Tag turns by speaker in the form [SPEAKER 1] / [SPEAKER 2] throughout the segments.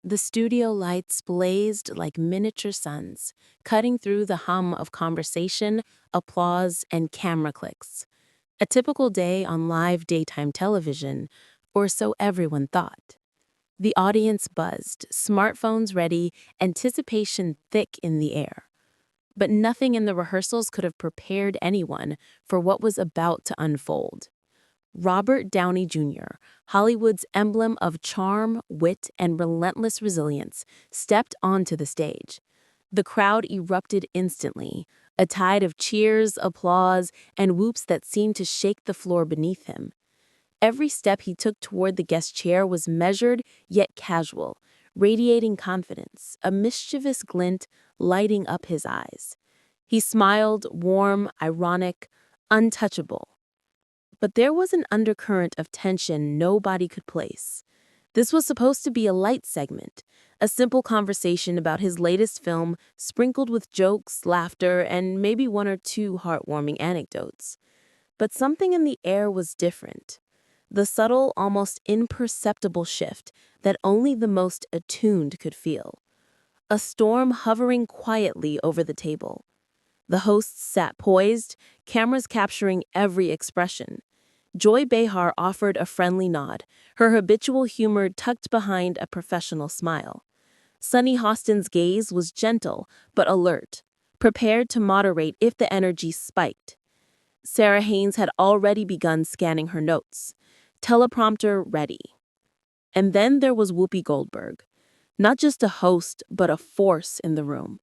[SPEAKER 1] The studio lights blazed like miniature suns, cutting through the hum of conversation, applause, and camera clicks. A typical day on live daytime television, or so everyone thought. The audience buzzed, smartphones ready, anticipation thick in the air. But nothing in the rehearsals could have prepared anyone for what was about to unfold. Robert Downey Jr., Hollywood's emblem of charm, wit, and relentless resilience, stepped onto the stage. The crowd erupted instantly, a tide of cheers, applause, and whoops that seemed to shake the floor beneath him. Every step he took toward the guest chair was measured yet casual, radiating confidence, a mischievous glint lighting up his eyes. He smiled, warm, ironic, untouchable. But there was an undercurrent of tension nobody could place. This was supposed to be a light segment, a simple conversation about his latest film, sprinkled with jokes, laughter, and maybe one or two heartwarming anecdotes. But something in the air was different. The subtle, almost imperceptible shift that only the most attuned could feel. A storm hovering quietly over the table. The hosts sat poised, cameras capturing every expression. Joy Behar offered a friendly nod, her habitual humor tucked behind a professional smile. Sunny Hostin's gaze was gentle but alert, prepared to moderate if the energy spiked. Sarah Haynes had already begun scanning her notes, teleprompter ready. And then there was Whoopi Goldberg, not just a host but a force in the room.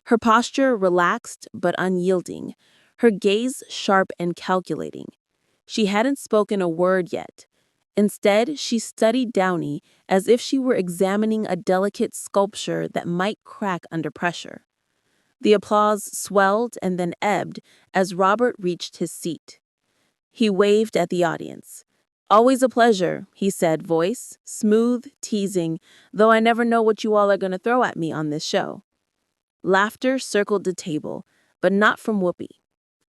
[SPEAKER 1] Her posture relaxed but unyielding, her gaze sharp and calculating. She hadn't spoken a word yet. Instead, she studied Downey as if she were examining a delicate sculpture that might crack under pressure. The applause swelled and then ebbed as Robert reached his seat. He waved at the audience. "Always a pleasure," he said, voice smooth, teasing, "though I never know what you all are going to throw at me on this show." Laughter circled the table, but not from Whoopi.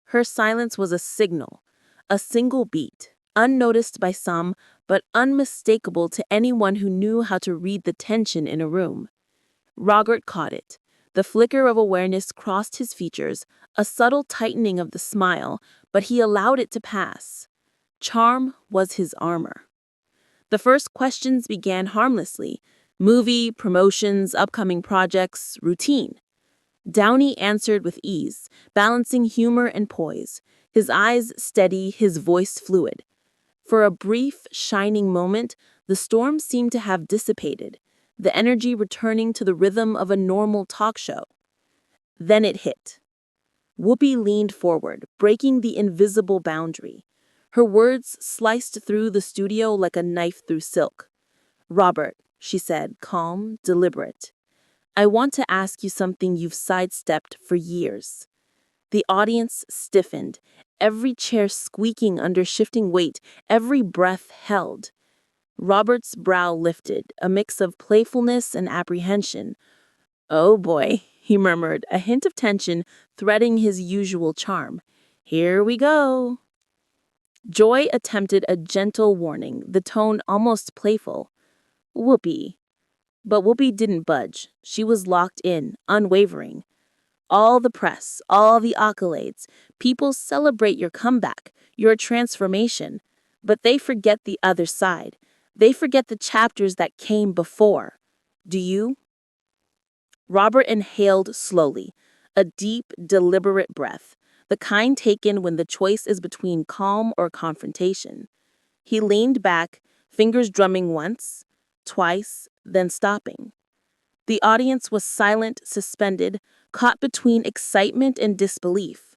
[SPEAKER 1] Her silence was a signal, a single beat, unnoticed by some, but unmistakable to anyone who knew how to read the tension in a room. Robert caught it. The flicker of awareness crossed his features, a subtle tightening of the smile, but he allowed it to pass. Charm was his armor. The first questions began harmlessly. Movie, promotions, upcoming projects, routine. Downey answered with ease, balancing humor and poise, his eyes steady, his voice fluid. For a brief, shining moment, the storm seemed to have dissipated, the energy returning to the rhythm of a normal talk show. Then it hit. Whoopi leaned forward, breaking the invisible boundary. Her words sliced through the studio like a knife through silk. "Robert," she said, calm, deliberate, "I want to ask you something you've sidestepped for years." The audience stiffened, every chair squeaking under shifting weight, every breath held. Robert's brow lifted, a mix of playfulness and apprehension. "Oh boy," he murmured, a hint of tension threading his usual charm. "Here we go." Joy attempted a gentle warning, the tone almost playful. "Whoopi." But Whoopi didn't budge. She was locked in, unwavering. All the press, all the accolades, people celebrate your comeback, your transformation. But they forget the other side. They forget the chapters that came before. Do you? Robert inhaled slowly, a deep, deliberate breath, the kind taken when the choice is between calm or confrontation. He leaned back, fingers drumming once, twice, then stopping. The audience was silent, suspended, caught between excitement and disbelief.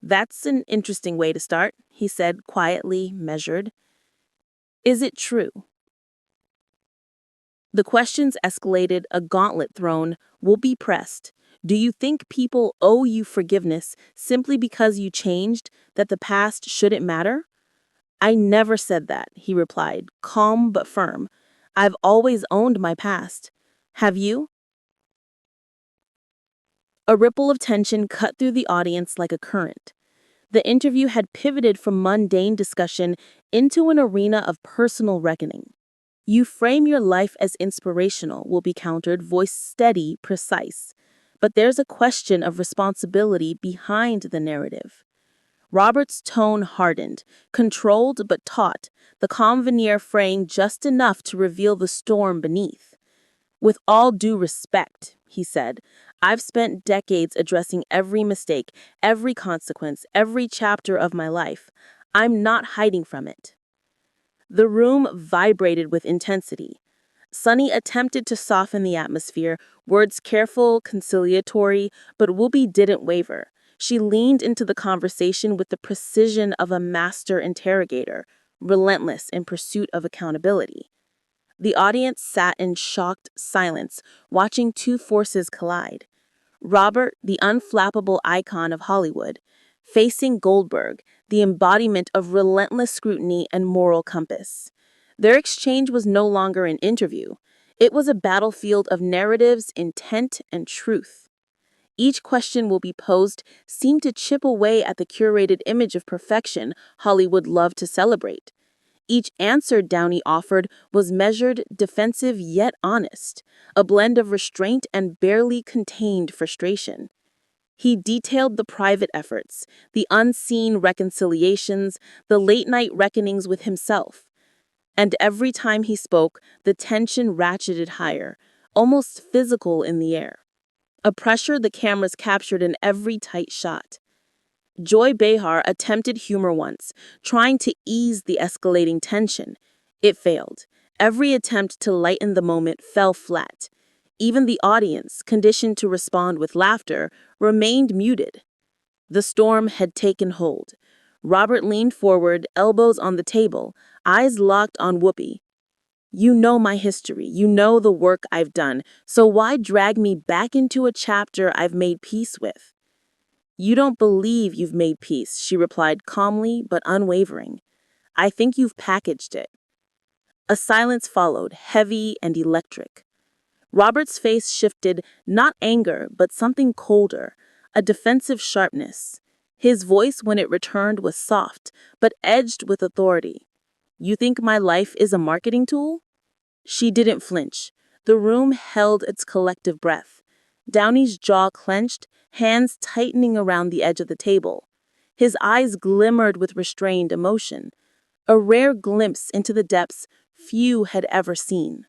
[SPEAKER 1] "That's an interesting way to start," he said, quietly, measured. "Is it true?" The questions escalated, a gauntlet thrown, Whoopi pressed. "Do you think people owe you forgiveness simply because you changed, that the past shouldn't matter?" "I never said that," he replied, calm but firm. "I've always owned my past. Have you?" A ripple of tension cut through the audience like a current. The interview had pivoted from mundane discussion into an arena of personal reckoning. You frame your life as inspirational, will be countered, voice steady, precise. But there's a question of responsibility behind the narrative. Robert's tone hardened, controlled but taut, the calm veneer fraying just enough to reveal the storm beneath. With all due respect, he said, I've spent decades addressing every mistake, every consequence, every chapter of my life. I'm not hiding from it. The room vibrated with intensity. Sunny attempted to soften the atmosphere, words careful, conciliatory, but Whoopi didn't waver. She leaned into the conversation with the precision of a master interrogator, relentless in pursuit of accountability. The audience sat in shocked silence, watching two forces collide. Robert, the unflappable icon of Hollywood, facing Goldberg, the embodiment of relentless scrutiny and moral compass. Their exchange was no longer an interview. It was a battlefield of narratives, intent, and truth. Each question will be posed seemed to chip away at the curated image of perfection Hollywood loved to celebrate. Each answer Downey offered was measured, defensive yet honest, a blend of restraint and barely contained frustration. He detailed the private efforts, the unseen reconciliations, the late-night reckonings with himself. And every time he spoke, the tension ratcheted higher, almost physical in the air. A pressure the cameras captured in every tight shot. Joy Behar attempted humor once, trying to ease the escalating tension. It failed. Every attempt to lighten the moment fell flat. Even the audience, conditioned to respond with laughter, remained muted. The storm had taken hold. Robert leaned forward, elbows on the table, eyes locked on Whoopi. You know my history. You know the work I've done. So why drag me back into a chapter I've made peace with? You don't believe you've made peace, she replied calmly but unwavering. I think you've packaged it. A silence followed, heavy and electric. Robert's face shifted, not anger, but something colder, a defensive sharpness. His voice, when it returned, was soft, but edged with authority. You think my life is a marketing tool? She didn't flinch. The room held its collective breath. Downey's jaw clenched, hands tightening around the edge of the table. His eyes glimmered with restrained emotion, a rare glimpse into the depths few had ever seen.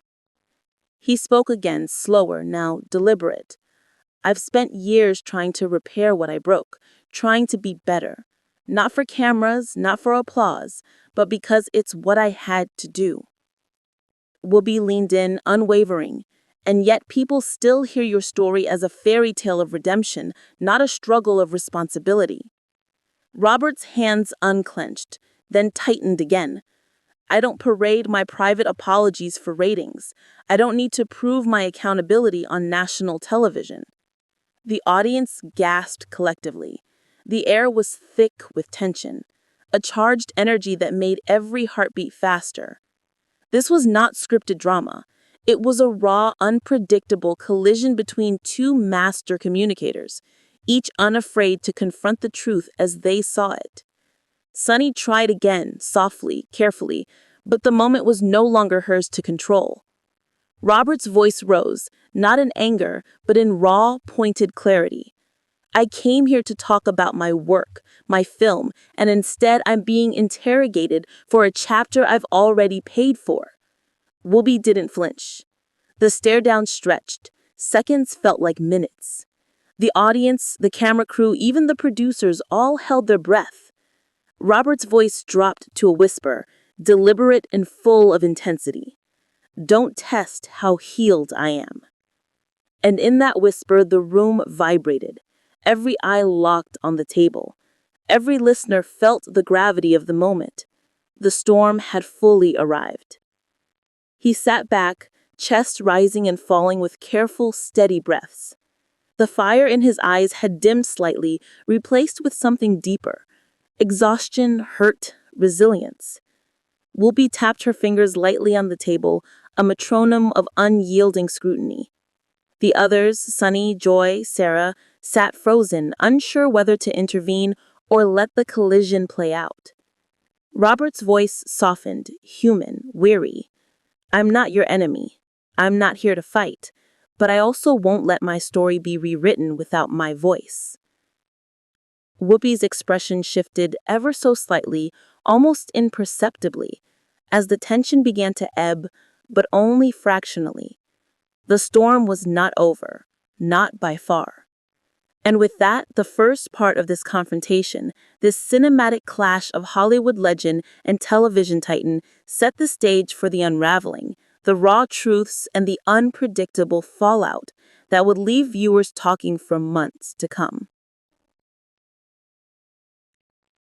[SPEAKER 1] He spoke again, slower, now deliberate. I've spent years trying to repair what I broke, trying to be better. Not for cameras, not for applause, but because it's what I had to do. Whoopi leaned in, unwavering. And yet people still hear your story as a fairy tale of redemption, not a struggle of responsibility. Robert's hands unclenched, then tightened again. I don't parade my private apologies for ratings. I don't need to prove my accountability on national television. The audience gasped collectively. The air was thick with tension, a charged energy that made every heartbeat faster. This was not scripted drama. It was a raw, unpredictable collision between two master communicators, each unafraid to confront the truth as they saw it. Sunny tried again, softly, carefully, but the moment was no longer hers to control. Robert's voice rose, not in anger, but in raw, pointed clarity. I came here to talk about my work, my film, and instead I'm being interrogated for a chapter I've already paid for. Whoopi didn't flinch. The stare-down stretched. Seconds felt like minutes. The audience, the camera crew, even the producers all held their breath. Robert's voice dropped to a whisper, deliberate and full of intensity. Don't test how healed I am. And in that whisper, the room vibrated. Every eye locked on the table. Every listener felt the gravity of the moment. The storm had fully arrived. He sat back, chest rising and falling with careful, steady breaths. The fire in his eyes had dimmed slightly, replaced with something deeper. Exhaustion, hurt, resilience. Whoopi tapped her fingers lightly on the table, a metronome of unyielding scrutiny. The others, Sunny, Joy, Sarah, sat frozen, unsure whether to intervene or let the collision play out. Robert's voice softened, human, weary. I'm not your enemy. I'm not here to fight, but I also won't let my story be rewritten without my voice. Whoopi's expression shifted ever so slightly, almost imperceptibly, as the tension began to ebb, but only fractionally. The storm was not over, not by far. And with that, the first part of this confrontation, this cinematic clash of Hollywood legend and television titan, set the stage for the unraveling, the raw truths, and the unpredictable fallout that would leave viewers talking for months to come.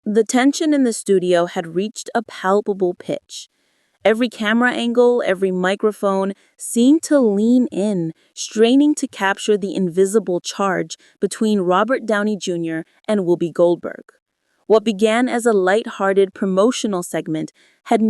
[SPEAKER 1] The tension in the studio had reached a palpable pitch. Every camera angle, every microphone seemed to lean in, straining to capture the invisible charge between Robert Downey Jr. and Whoopi Goldberg. What began as a light-hearted promotional segment had